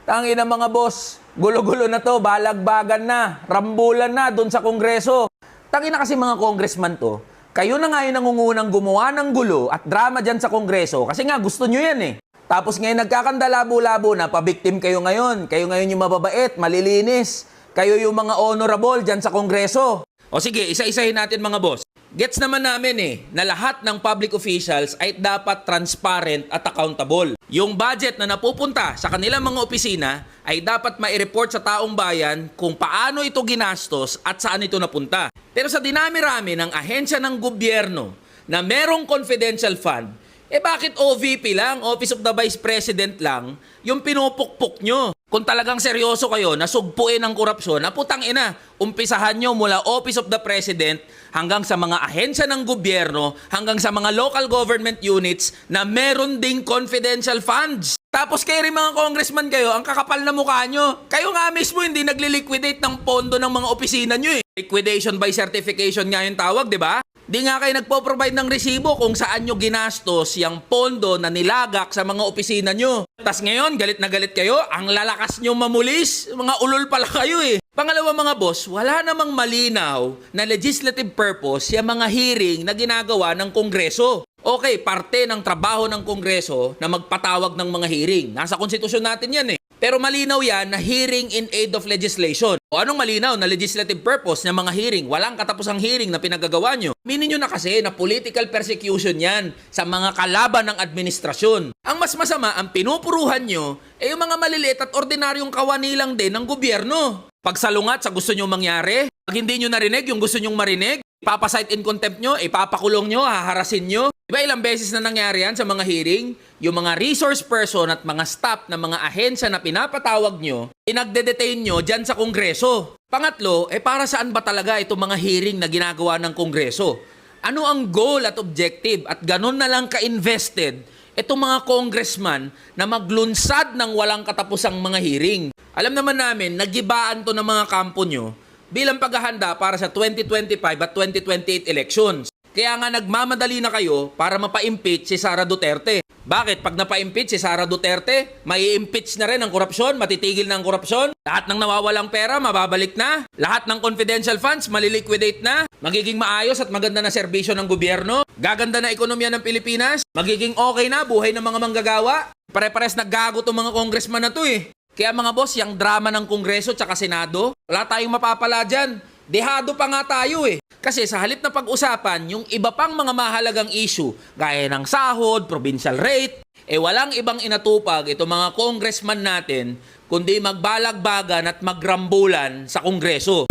Tangina mga boss, gulo-gulo na to, balagbagan na, rambulan na doon sa Kongreso. Tangina kasi mga congressman to, kayo na nga yung nangungunang gumawa ng gulo at drama dyan sa Kongreso kasi nga gusto nyo yan eh. Tapos ngayon nagkakandalabo-labo na, pabiktim kayo ngayon. Kayo ngayon yung mababait, malilinis. Kayo yung mga honorable dyan sa Kongreso. O sige, isa-isahin natin mga boss. Gets naman namin na lahat ng public officials ay dapat transparent at accountable. Yung budget na napupunta sa kanilang mga opisina ay dapat mai-report sa taong bayan kung paano ito ginastos at saan ito napunta. Pero sa dinami-rami ng ahensya ng gobyerno na merong confidential fund, bakit OVP lang, Office of the Vice President lang, yung pinupukpok nyo? Kung talagang seryoso kayo na sugpuin ang korupsyon, na putang ina, umpisahan nyo mula Office of the President hanggang sa mga ahensya ng gobyerno, hanggang sa mga local government units na meron ding confidential funds. Tapos kayo rin mga congressman kayo, ang kakapal na mukha nyo. Kayo nga mismo hindi nagli-liquidate ng pondo ng mga opisina nyo eh. Liquidation by certification nga yung tawag, di ba? Di nga kayo nagpo-provide ng resibo kung saan nyo ginastos yung pondo na nilagak sa mga opisina nyo. Tas ngayon, galit na galit kayo, ang lalakas nyo mamulis, mga ulol pala kayo eh. Pangalawa mga boss, wala namang malinaw na legislative purpose yung mga hearing na ginagawa ng Kongreso. Okay, parte ng trabaho ng Kongreso na magpatawag ng mga hearing. Nasa konstitusyon natin yan eh. Pero malinaw yan na hearing in aid of legislation. O anong malinaw na legislative purpose ng mga hearing? Walang katapusang hearing na pinagagawa nyo. Minin nyo na kasi na political persecution yan sa mga kalaban ng administrasyon. Ang mas masama, ang pinupuruhan nyo, yung mga maliliit at ordinaryong kawani lang din ng gobyerno. Pagsalungat sa gusto nyo mangyari, pag hindi nyo narinig yung gusto nyong marinig, ipapasight in contempt nyo, ipapakulong nyo, haharasin nyo. Diba ilang beses na nangyari yan sa mga hearing? Yung mga resource person at mga staff ng mga ahensya na pinapatawag nyo, inagde-detain nyo dyan sa Kongreso. Pangatlo, para saan ba talaga itong mga hearing na ginagawa ng Kongreso? Ano ang goal at objective at ganun na lang ka-invested itong mga congressman na maglunsad ng walang katapusang mga hearing? Alam naman namin, nagibaan to ng mga kampo nyo bilang paghahanda para sa 2025 at 2028 elections. Kaya nga nagmamadali na kayo para mapa-impeach si Sara Duterte. Bakit? Pag napa-impeach si Sara Duterte, may impeach na rin ang korupsyon, matitigil na ang korupsyon. Lahat ng nawawalang pera, mababalik na. Lahat ng confidential funds, maliliquidate na. Magiging maayos at maganda na serbisyo ng gobyerno. Gaganda na ekonomiya ng Pilipinas. Magiging okay na buhay ng mga manggagawa. Pare-pares naggago itong mga congressman na to eh. Kaya mga boss, yung drama ng Kongreso tsaka Senado, wala tayong mapapala dyan. Dehado pa nga tayo eh. Kasi sa halip na pag-usapan, yung iba pang mga mahalagang issue, gaya ng sahod, provincial rate, walang ibang inatupag itong mga congressman natin, kundi magbalagbagan at magrambulan sa Kongreso.